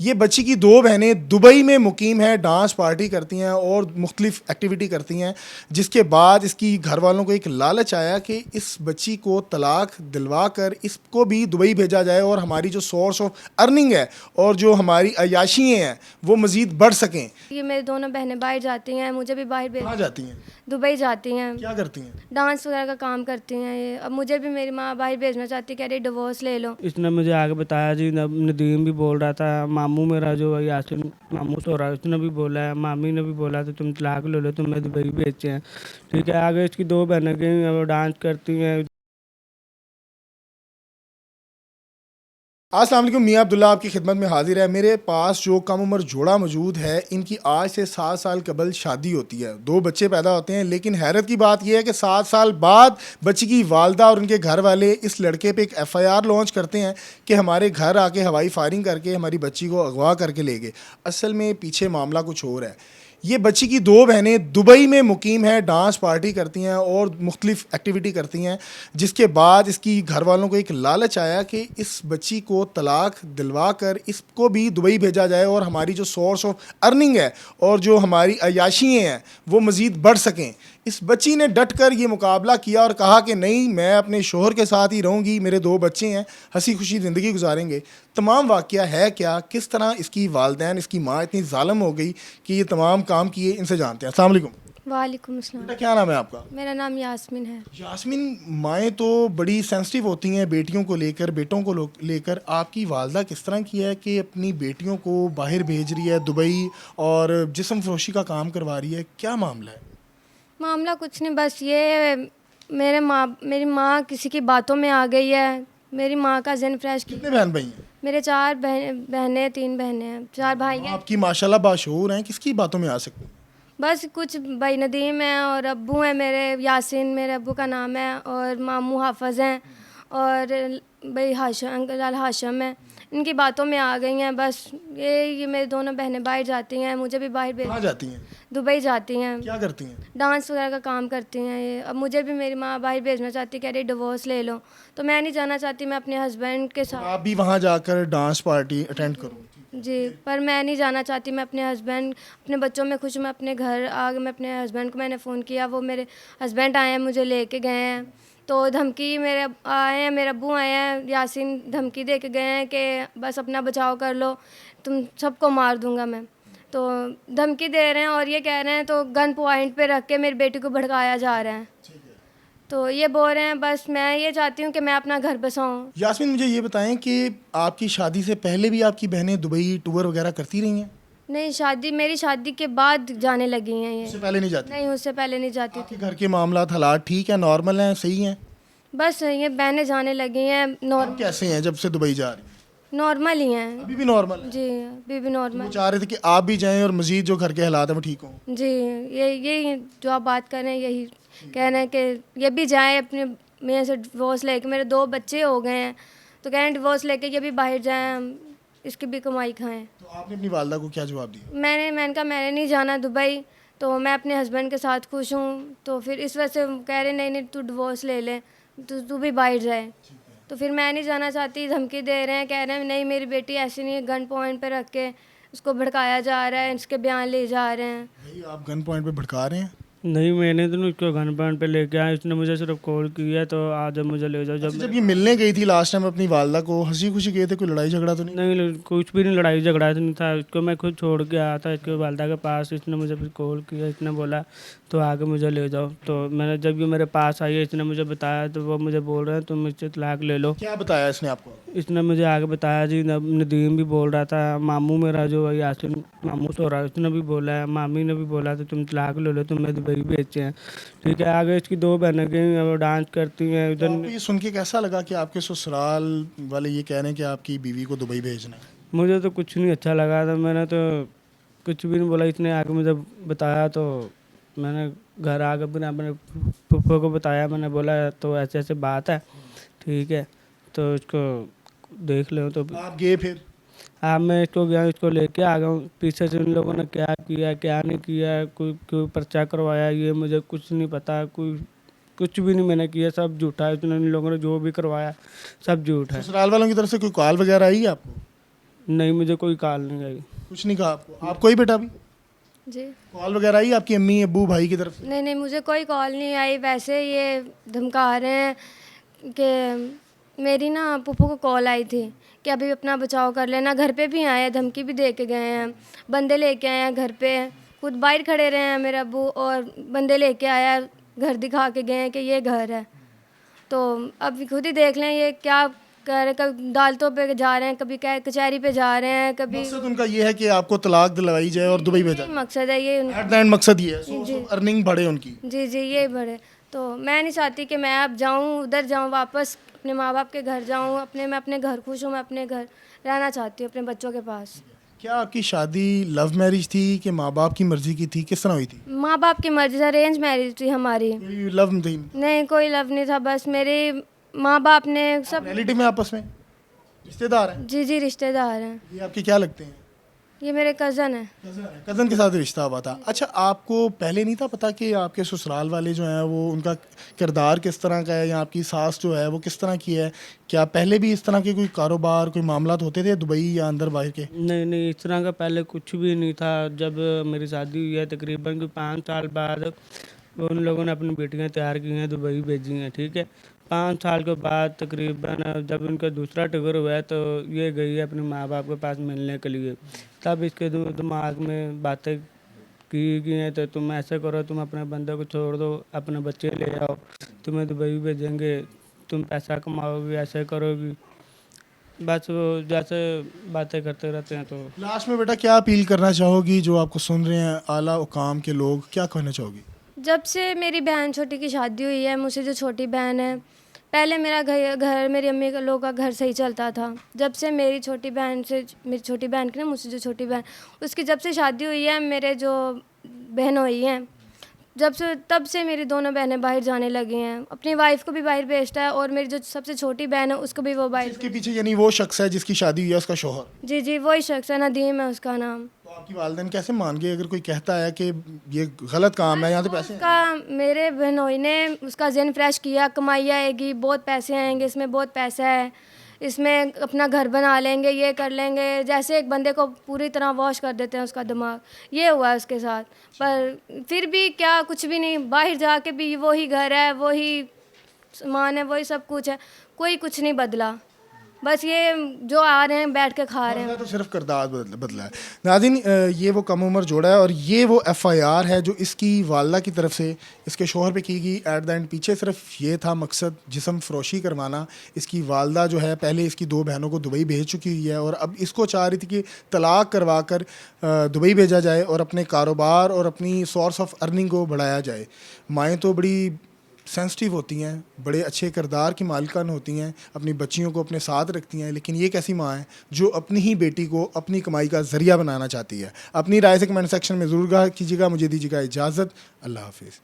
ये बच्ची की दो बहनें दुबई में मुकीम हैं, डांस पार्टी करती हैं और मुख्तलिफ एक्टिविटी करती हैं। जिसके बाद इसकी घर वालों को एक लालच आया कि इस बच्ची को तलाक दिलवा कर इसको भी दुबई भेजा जाए और हमारी जो सोर्स ऑफ अर्निंग है और जो हमारी अयाशियाँ हैं वो मज़ीद बढ़ सकें। ये मेरी दोनों बहनें बाहर जाती हैं, मुझे भी बाहर कहाँ भेज जाती हैं? दुबई जाती हैं, क्या करती हैं? डांस वगैरह का काम करती हैं ये। अब मुझे भी मेरी माँ बाहर भेजना चाहती, कह रही डिवोर्स ले लो। इसने मुझे आगे बताया जी, नदीम भी बोल रहा था, मामू मेरा जो यासिन मामू सो रहा है उसने भी बोला है, मामी ने भी बोला था तुम तलाक ले लो, तुम्हें दुबई भेजे हैं। ठीक है, आगे इसकी दो बहनें गई वो डांस करती हैं। अस्सलाम वालेकुम, मियाँ अब्दुल्ला आपकी खिदमत में हाजिर है। मेरे पास जो कम उम्र जोड़ा मौजूद है, इनकी आज से 7 साल कबल शादी होती है, 2 बच्चे पैदा होते हैं। लेकिन हैरत की बात यह है कि 7 साल बाद बच्ची की वालदा और उनके घर वाले इस लड़के पे एक FIR लॉन्च करते हैं कि हमारे घर आके हवाई फायरिंग करके हमारी बच्ची को अगवा करके ले गए। असल में पीछे मामला कुछ और है। ये बच्ची की दो बहनें दुबई में मुकीम हैं, डांस पार्टी करती हैं और मुख्तलिफ एक्टिविटी करती हैं। जिसके बाद इसकी घर वालों को एक लालच आया कि इस बच्ची को तलाक दिलवा कर इसको भी दुबई भेजा जाए और हमारी जो सोर्स ऑफ अर्निंग है और जो हमारी अयाशियाँ हैं वो मज़ीद बढ़ सकें। इस बच्ची ने डट कर ये मुकाबला किया और कहा कि नहीं, मैं अपने शोहर के साथ ही रहूँगी, मेरे 2 बच्चे हैं, हंसी खुशी ज़िंदगी गुजारेंगे। तमाम वाक़या है क्या, किस तरह इसकी वालदैन, इसकी माँ इतनी ज़ालिम हो गई कि ये तमाम काम किए, इनसे जानते हैं। अस्सलाम वालेकुम। वालेकुम अस्सलाम। बेटा क्या नाम है आपका? मेरा नाम यास्मीन है। यास्मीन, माएँ तो बड़ी सेंसिटिव होती हैं बेटियों को लेकर, बेटों को लेकर। आपकी वालदा किस तरह की है कि अपनी बेटियों को बाहर भेज रही है दुबई और जिस्म फरोशी का काम करवा रही है? क्या मामला है? मामला कुछ नहीं, बस ये मेरी माँ किसी की बातों में आ गई है। मेरी माँ का ज़हन फ्रेश कितने बहन भाई हैं? मेरे 4 बहनें 3 बहनें हैं, 4 भाई हैं। आपकी माशाल्लाह बाशऊर हैं, किसकी बातों में आ सकते हैं? बस कुछ भाई नदीम है और अब्बू हैं मेरे, यासिन मेरे अब्बू का नाम है, और मामू हाफिज़ हैं, और भाई हाशम अंकल लाल हाशम है। इनकी बातों में आ गई हैं। बस ये मेरी दोनों बहनें बाहर जाती हैं, मुझे भी बाहर कहाँ जाती हैं? दुबई जाती हैं, क्या करती हैं? डांस वगैरह का काम करती हैं ये। अब मुझे भी मेरी माँ बाहर भेजना चाहती, कह रही डिवोर्स ले लो। तो मैं नहीं जाना चाहती, मैं अपने हस्बैंड के साथ। आप भी वहाँ जाकर डांस पार्टी अटेंड करो? जी, पर मैं नहीं जाना चाहती। मैं अपने हस्बैंड, अपने बच्चों में खुश हूँ। मैं अपने घर आ गए, मैं अपने हस्बैंड को मैंने फ़ोन किया, वो मेरे हस्बैंड आए हैं, मुझे लेके गए हैं। तो धमकी मेरे आए हैं, मेरे अब्बू आए हैं, यासीन धमकी दे के गए हैं कि बस अपना बचाव कर लो, तुम सबको मार दूंगा मैं। तो धमकी दे रहे हैं और ये कह रहे हैं, तो गन पॉइंट पे रख के मेरी बेटी को भड़काया जा रहा है। तो ये बोल रहे हैं, बस मैं ये चाहती हूँ कि मैं अपना घर बसाऊँ। यास्मीन, मुझे ये बताएं कि आपकी शादी से पहले भी आपकी बहनें दुबई टूर वगैरह करती रही हैं? नहीं, मेरी शादी के बाद जाने लगी हैं ये। उससे पहले नहीं जाती? नहीं, उससे पहले नहीं जाती थी। आपके घर के मामला हालात ठीक है, नॉर्मल हैं, सही हैं? बस ये बहनें जाने लगी हैं, आप कैसे हैं जब से दुबई जा रही हैं? नॉर्मल ही हैं। अभी भी नॉर्मल है? जी, अभी भी वो नॉर्मल। चाह रहे थे कि आप भी जाएं और मजीद जो घर के हालात हैं वो ठीक हों? जी, यही जो आप बात कर रहे हैं, यही कह रहे हैं कि ये भी जाएं अपने मेरे से डिवोर्स लेके। मेरे 2 बच्चे हो गए हैं, तो कह रहे हैं डिवोर्स लेके ये भी बाहर जाएं, हम इसकी भी कमाई खाएं। तो आपने अपनी वालदा को क्या जवाब दिया? मैंने कहा मैंने नहीं जाना दुबई, तो मैं अपने हस्बैंड के साथ खुश हूँ। तो फिर इस वजह से कह रहे नहीं तू डिवोर्स ले ले, तू भी बाहर जाए। तो फिर मैं नहीं जाना चाहती, धमकी दे रहे हैं, कह रहे हैं नहीं मेरी बेटी ऐसी नहीं है, गन पॉइंट पे रख के उसको भड़काया जा रहा है, इसके बयान ले जा रहे हैं। भाई, आप गन पॉइंट पे भड़का रहे हैं? नहीं, मैंने तो उसको घर पैंट पे लेके आया, इसने मुझे सिर्फ कॉल किया तो आज मुझे ले जाओ। अच्छा, जब ये मिलने गई थी लास्ट टाइम अपनी वालदा को, हंसी खुशी गए थे, कोई लड़ाई झगड़ा तो नहीं? नहीं, कुछ भी नहीं, लड़ाई झगड़ा तो नहीं था। इसको मैं खुद छोड़ के आया था इसके वालदा के पास, इसने मुझे फिर कॉल किया, इसने बोला तो आगे मुझे ले जाओ। तो मैंने जब ये मेरे पास आई है, इसने मुझे बताया, तो वो मुझे बोल रहे हैं तुम मुझसे तलाक ले लो। क्या बताया इसने आपको? इसने मुझे आगे बताया जी, नदीम भी बोल रहा था, मामू मेरा जो यासिन मामू सो रहा है उसने भी बोला है, मामी ने भी बोला था तुम तलाक ले लो, तुम्हें दुबई भेजे हैं। ठीक है, आगे इसकी 2 बहनें गई वो डांस करती हैं तो उधर। आपको ये सुन के कैसा लगा कि आपके ससुराल वाले ये कह रहे हैं कि आपकी बीवी को दुबई भेजना है? मुझे तो कुछ नहीं अच्छा लगा था, मैंने तो कुछ भी नहीं बोला। इसने आके मुझे बताया तो मैंने घर आकर फिर अपने पप्पा को बताया, मैंने बोला तो ऐसे ऐसे बात है, ठीक है तो इसको देख लो। तो आप गए फिर? हाँ, मैं इसको गया, इसको लेके आ गया हूँ। पीछे से इन लोगों ने क्या किया क्या नहीं किया, कोई कोई पर्चा करवाया, ये मुझे कुछ नहीं पता, कोई कुछ भी नहीं मैंने किया, सब झूठा है। इन लोगों ने जो भी करवाया सब झूठ है। ससुराल वालों की तरफ से कोई कॉल वगैरह आई है आपको? नहीं, मुझे कोई कॉल नहीं आई। कुछ नहीं कहा आपको? आपको ही बेटा अभी जी कॉल वगैरह आई आपकी अम्मी अब्बू भाई की तरफ से? नहीं नहीं, मुझे कोई कॉल नहीं आई। वैसे ये धमका रहे हैं कि मेरी ना पुप्पो को कॉल आई थी कि अभी अपना बचाव कर लेना। घर पे भी आए हैं, धमकी भी दे के गए हैं, बंदे लेके आए हैं घर पे, खुद बाहर खड़े रहे हैं मेरे अब्बू, और बंदे लेके आया, घर दिखा के गए हैं कि ये घर है। तो अब खुद ही देख लें ये क्या कर, कभी अदालतों पे जा रहे हैं, कभी कचहरी पे जा रहे हैं, कभी मकसद उनका ये है कि आपको तलाक दिलवाई जाए और दुबई भेजा यही मकसद है ये एट द एंड मकसद ये है सोर्स ऑफ अर्निंग बढ़े उनकी। जी जी ये बड़े। तो मैं नहीं चाहती कि मैं अब जाऊं उधर, जाऊं वापस अपने माँ बाप के घर जाऊं, मैं अपने घर खुश हूँ, मैं अपने घर रहना चाहती हूँ अपने बच्चों के पास। क्या आपकी शादी लव मैरिज थी कि माँ बाप की मर्जी की थी, किस तरह हुई थी? माँ बाप की मर्जी से अरेंज मैरिज थी हमारी। कोई लव थी? नहीं कोई लव नहीं था, बस मेरे माँ बाप ने सब। रिलेटिव में आपस में रिश्तेदार हैं? जी जी रिश्तेदार हैं, ये आपके क्या लगते हैं? ये मेरे कज़न है। कज़न के साथ रिश्ता हुआ था। अच्छा, आपको पहले नहीं था पता कि आपके ससुराल वाले जो हैं वो उनका किरदार किस तरह का है या आपकी सास जो है वो किस तरह की है? क्या पहले भी इस तरह के कोई कारोबार कोई मामला होते थे दुबई या अंदर बाहर के? नहीं नहीं, इस तरह का पहले कुछ भी नहीं था। जब मेरी शादी हुई है तकरीबन कोई 5 साल बाद उन लोगों ने अपनी बेटियां तैयार की हैं, दुबई भेजी हैं, ठीक है। 5 साल के बाद तकरीबन जब उनका दूसरा टगर हुआ है तो ये गई है अपने माँ बाप के पास मिलने के लिए। तब इसके दिमाग में बातें की हैं, तो तुम ऐसे करो, तुम अपने बंदे को छोड़ दो, अपने बच्चे ले आओ, तुम्हें दुबई भेजेंगे, तुम पैसा कमाओगी, ऐसे करोगी। बस वो जैसे बातें करते रहते हैं। तो लास्ट में बेटा क्या अपील करना चाहोगी जो आपको सुन रहे हैं आला उकाम के लोग, क्या कहना चाहोगी? जब से मेरी बहन छोटी की शादी हुई है, मुझसे जो छोटी बहन है, पहले मेरा घर मेरी अम्मी का लोग का घर सही चलता था। जब से मेरी छोटी बहन की ना, मुझसे जो छोटी बहन, उसकी जब से शादी हुई है, मेरे जो बहन हुई हैं, तब से मेरी दोनों बहनें बाहर जाने लगी हैं। अपनी वाइफ को भी बाहर भेजता है और मेरी जो सबसे छोटी बहन है उसको भी वो बाहर। इसके पीछे यानी वो शख्स है जिसकी शादी हुई है उसका शोहर? जी जी वही शख्स है, नदीम है उसका नाम। तो आपकी वालिदैन कैसे मान गए अगर कोई कहता है कि ये गलत काम है, यहाँ से पैसे हैं? उसका मेरे बहनोई ने उसका ज़हन फ्रेश किया, कमाई आएगी, बहुत पैसे आएंगे, इसमें बहुत पैसा है, इसमें अपना घर बना लेंगे, ये कर लेंगे। जैसे एक बंदे को पूरी तरह वॉश कर देते हैं उसका दिमाग, ये हुआ है उसके साथ। पर फिर भी क्या, कुछ भी नहीं, बाहर जाके भी वही घर है, वही सामान है, वही सब कुछ है, कोई कुछ नहीं बदला। बस ये जो आ रहे हैं बैठ के खा रहे हैं। बदला तो सिर्फ किरदार बदला है। नाज़रीन, ये वो कम उम्र जोड़ा है और ये वो FIR है जो इसकी वालदा की तरफ से इसके शोहर पे की गई। एट द एंड पीछे सिर्फ ये था मकसद जिस्म फरोशी करवाना। इसकी वालदा जो है पहले इसकी 2 बहनों को दुबई भेज चुकी हुई है और अब इसको चाह रही थी कि तलाक करवा कर दुबई भेजा जाए और अपने कारोबार और अपनी सोर्स ऑफ अर्निंग को बढ़ाया जाए। माएँ तो बड़ी सेंसिटिव होती हैं, बड़े अच्छे किरदार की मालिकान होती हैं, अपनी बच्चियों को अपने साथ रखती हैं, लेकिन ये कैसी माँ है जो अपनी ही बेटी को अपनी कमाई का ज़रिया बनाना चाहती है? अपनी राय से कमेंट सेक्शन में ज़रूर कीजिएगा। मुझे दीजिएगा इजाज़त। अल्लाह हाफिज़।